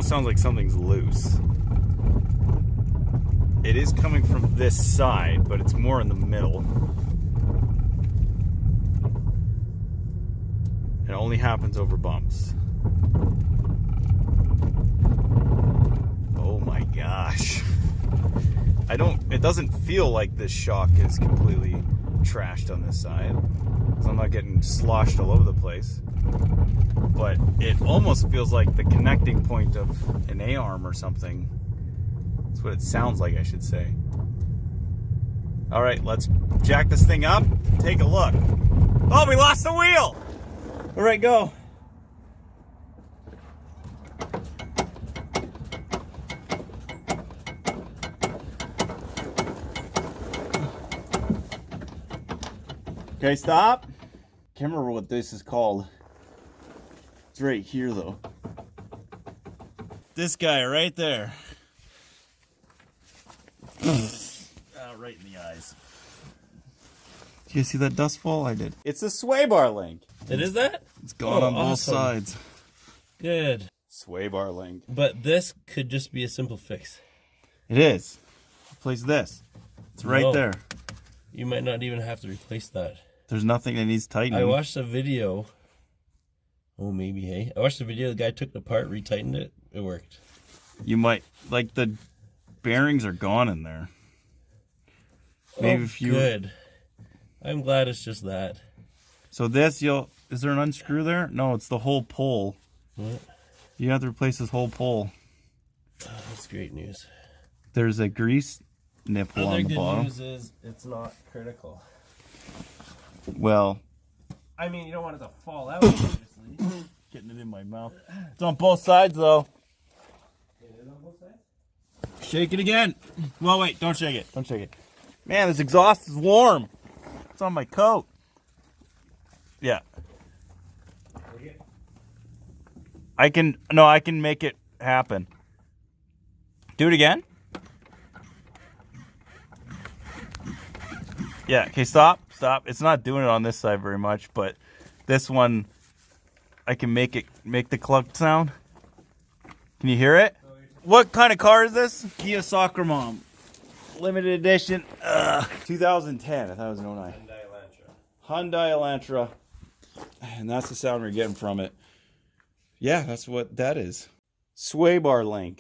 almost sounds like something's loose. It is coming from this side, but it's more in the middle. It only happens over bumps. Oh my gosh. It doesn't feel like this shock is completely trashed on this side, because I'm not getting sloshed all over the place. But it almost feels like the connecting point of an A-arm or something. That's what it sounds like, I should say. All right, let's jack this thing up, take a look. Oh, we lost the wheel! All right, go. Okay, stop. Can't remember what this is called. It's right here, though. This guy right there. Right in the eyes. Do you see that dust fall? I did. It's a sway bar link. It is that? It's gone on both awesome. sides. Good. Sway bar link. But this could just be a simple fix. It is. Replace this. It's right there. You might not even have to replace that. There's nothing that needs tightening. I watched a video. Oh, maybe, hey? I watched a video. The guy took it apart, retightened it. It worked. You might, like, the bearings are gone in there. Maybe if you. Good. I'm glad it's just that. So this, is there an unscrew there? No, it's the whole pole. What? You have to replace this whole pole. Oh, that's great news. There's a grease nipple on the bottom. Other good news is it's not critical. Well, I mean, you don't want it to fall out, obviously. getting it in my mouth. It's on both sides, though. It is on both sides? Shake it again. Well, wait, don't shake it. Don't shake it. Man, this exhaust is warm. It's on my coat. Yeah. I can make it happen. Do it again. Yeah, okay, stop. It's not doing it on this side very much, but this one, I can make the cluck sound. Can you hear it? What kind of car is this? Kia Soccer Mom. Limited edition. 2010. I thought it was an 09. Hyundai Elantra. And that's the sound we're getting from it. Yeah, that's what that is. Sway bar link.